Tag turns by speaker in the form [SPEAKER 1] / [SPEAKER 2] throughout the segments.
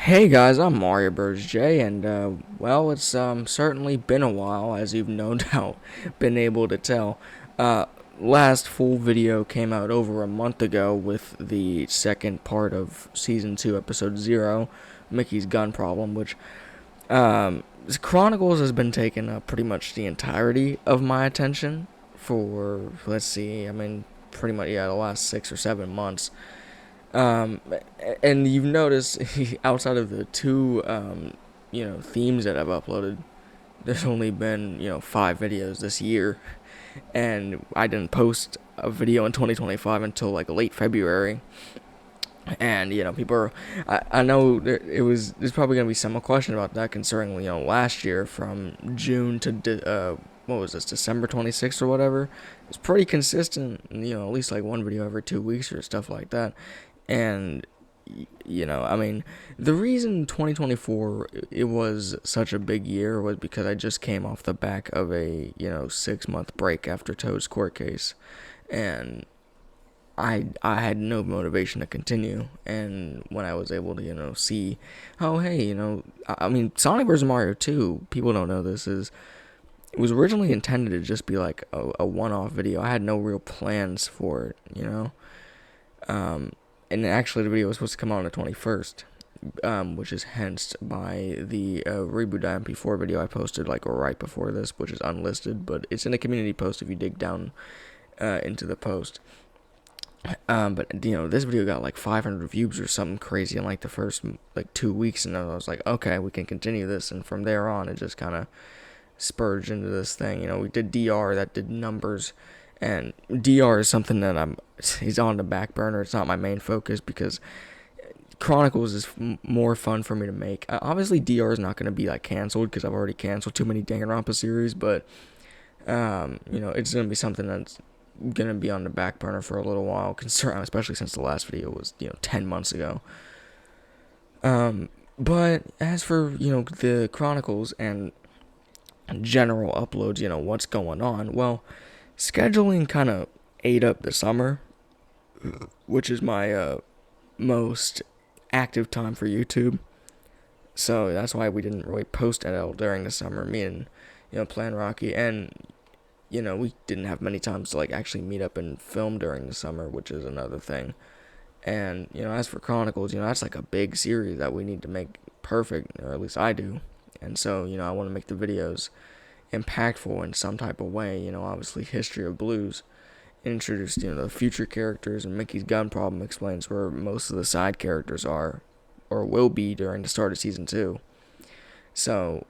[SPEAKER 1] Hey guys, I'm Mario Birds J, and well, it's certainly been a while, as you've no doubt been able to tell. Uh, Last full video came out over a month ago with the second part of season 2, episode 0, Mickey's gun problem, which Chronicles has been taking up pretty much the entirety of my attention for, let's see, I mean, pretty much, yeah, the last 6 or 7 months. Um, and you've noticed outside of the two, themes that I've uploaded, there's only been, 5 videos this year, and I didn't post a video in 2025 until like late February. And people are, I know there's probably gonna be some question about that concerning last year from June to what was this, December 26th or whatever. It's pretty consistent, at least like one video every 2 weeks or stuff like that. And I mean, the reason 2024 it was such a big year was because I just came off the back of a 6 month break after Toad's court case, and I had no motivation to continue. And when I was able to see, oh hey, I mean, Sonic vs Mario 2, people don't know this, is it was originally intended to just be like a one-off video. I had no real plans for it, um, and actually the video was supposed to come out on the 21st, which is hence by the Reboot MP4 video I posted like right before this, which is unlisted, but it's in a community post if you dig down into the post. But this video got like 500 views or something crazy in like the first like 2 weeks, and I was like, okay, we can continue this, and from there on, it just kind of spurged into this thing. We did DR that did numbers, and DR is something that he's on the back burner. It's not my main focus because Chronicles is more fun for me to make. Obviously, DR is not going to be like canceled because I've already canceled too many Danganronpa series, but it's going to be something that's gonna be on the back burner for a little while, especially since the last video was 10 months ago. But as for the Chronicles and general uploads, what's going on? Well, scheduling kind of ate up the summer, which is my most active time for YouTube. So that's why we didn't really post at all during the summer. Me and Plan Rocky, and we didn't have many times to like actually meet up and film during the summer, which is another thing. And as for Chronicles, that's like a big series that we need to make perfect, or at least I do. And so I want to make the videos impactful in some type of way. Obviously History of Blues introduced the future characters, and Mickey's gun problem explains where most of the side characters are or will be during the start of season 2. So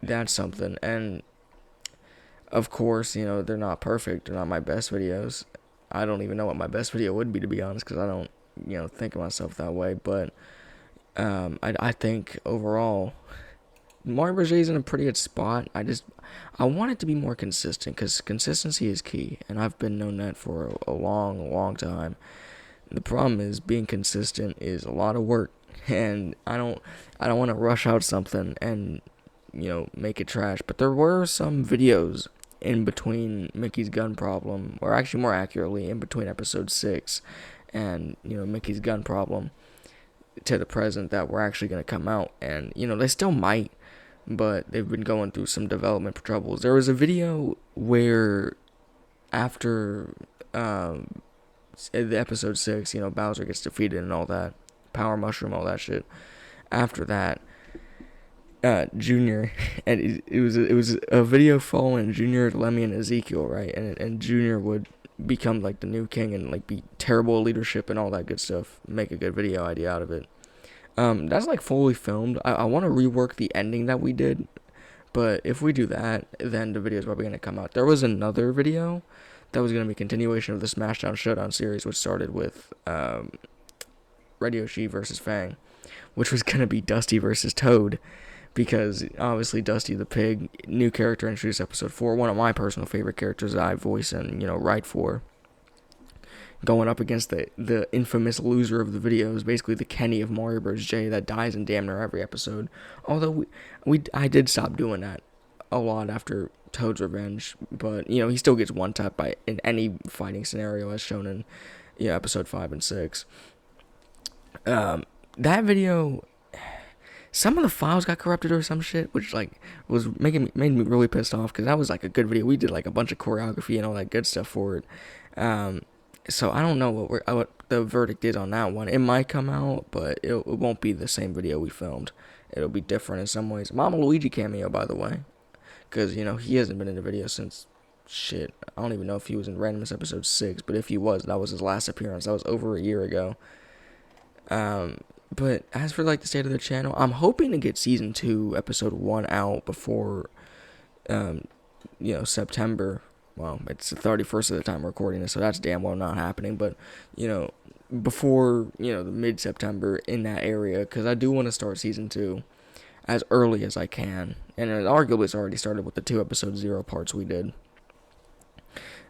[SPEAKER 1] that's something. And of course, they're not perfect. They're not my best videos. I don't even know what my best video would be, to be honest, because I don't, think of myself that way. But I think overall, Mario Bros. J is in a pretty good spot. I want it to be more consistent, because consistency is key, and I've been known that for a long, long time. The problem is being consistent is a lot of work, and I don't want to rush out something and make it trash. But there were some videos in between Mickey's gun problem, or actually more accurately, in between episode 6 and Mickey's gun problem to the present, that were actually going to come out, and they still might, but they've been going through some development troubles. There was a video where after the episode 6, Bowser gets defeated and all that, power mushroom, all that shit. After that, Junior, and it was a video following Junior, Lemmy, and Ezekiel, right? And Junior would become like the new king and like be terrible leadership and all that good stuff. Make a good video idea out of it. That's like fully filmed. I want to rework the ending that we did, but if we do that, then the video is probably gonna come out. There was another video that was gonna be a continuation of the Smashdown Showdown series, which started with Red Yoshi versus Fang, which was gonna be Dusty versus Toad. Because obviously Dusty the Pig, new character introduced episode 4, one of my personal favorite characters that I voice and write for, going up against the infamous loser of the videos, basically the Kenny of Mario Bros. J that dies in damn near every episode. Although I did stop doing that a lot after Toad's Revenge, but he still gets one tap by in any fighting scenario as shown in episode 5 and 6. That video some of the files got corrupted or some shit, which like made me really pissed off because that was like a good video. We did like a bunch of choreography and all that good stuff for it. Um, so I don't know what the verdict is on that one. It might come out, but it won't be the same video we filmed. It'll be different in some ways. Mama Luigi cameo, by the way, because he hasn't been in the video since shit. I don't even know if he was in Randomness episode 6, but if he was, that was his last appearance. That was over a year ago. But as for like the state of the channel, I'm hoping to get season 2, episode 1 out before, September. Well, it's the 31st of the time recording this, so that's damn well not happening. But, before, the mid-September in that area, because I do want to start season 2 as early as I can. And it arguably it's already started with the 2 episode 0 parts we did.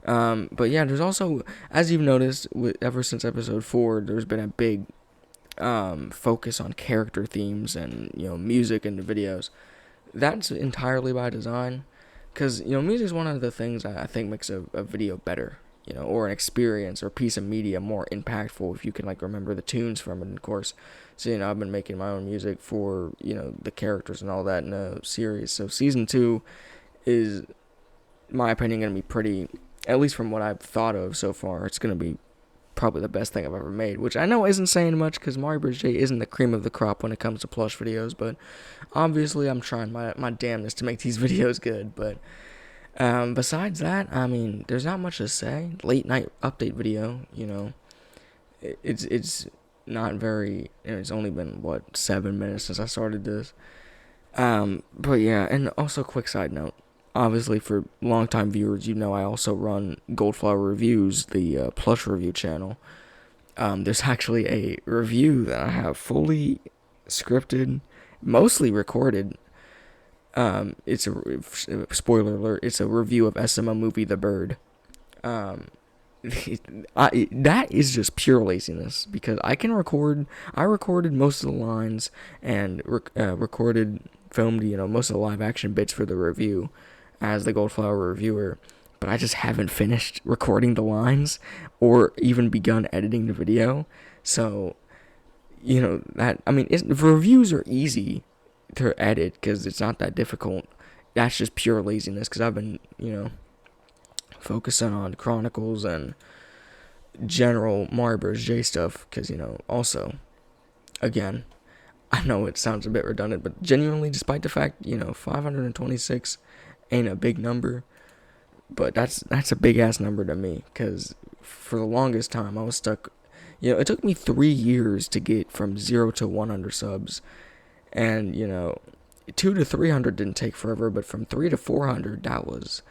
[SPEAKER 1] But yeah, there's also, as you've noticed, ever since episode 4, there's been a big focus on character themes and music in the videos. That's entirely by design, because music is one of the things I think makes a video better, or an experience or piece of media more impactful if you can like remember the tunes from it. And of course, so I've been making my own music for the characters and all that in a series. So season 2 is, in my opinion, gonna be pretty, at least from what I've thought of so far, it's gonna be probably the best thing I've ever made, which I know isn't saying much because Mario Bros. J isn't the cream of the crop when it comes to plush videos, but obviously I'm trying my damnedest to make these videos good. But besides that, I mean, there's not much to say. Late night update video, it's not very, it's only been 7 minutes since I started this. But yeah, and also quick side note. Obviously, for longtime viewers, I also run Goldflower Reviews, the plush review channel. There's actually a review that I have fully scripted, mostly recorded. It's a spoiler alert. It's a review of SML movie The Bird. That is just pure laziness because I can record. I recorded most of the lines and filmed most of the live action bits for the review as the Goldflower reviewer, but I just haven't finished recording the lines or even begun editing the video. So, the reviews are easy to edit because it's not that difficult. That's just pure laziness because I've been, focusing on Chronicles and general Mario Bros. J stuff because, also, again, I know it sounds a bit redundant, but genuinely, despite the fact, 526 ain't a big number, but that's a big ass number to me because for the longest time I was stuck. It took me 3 years to get from 0 to 100 subs, and 2 to 300 didn't take forever, but from 3 to 400 that was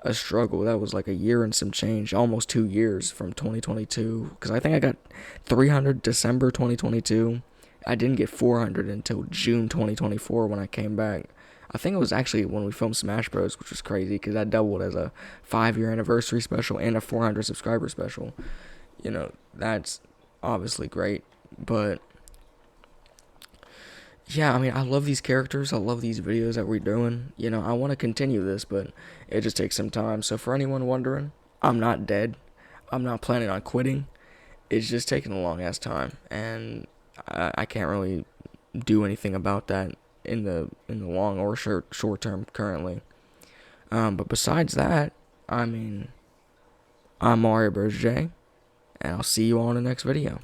[SPEAKER 1] a struggle. That was like a year and some change, almost 2 years from 2022, because I think I got 300 December 2022. I didn't get 400 until June 2024 when I came back. I think it was actually when we filmed Smash Bros, which was crazy because that doubled as a 5-year anniversary special and a 400 subscriber special. That's obviously great, but yeah, I mean, I love these characters. I love these videos that we're doing. I want to continue this, but it just takes some time. So for anyone wondering, I'm not dead. I'm not planning on quitting. It's just taking a long ass time, and I can't really do anything about that in the long or short term currently. But besides that, I mean, I'm Mario Bros. J, and I'll see you all in the next video.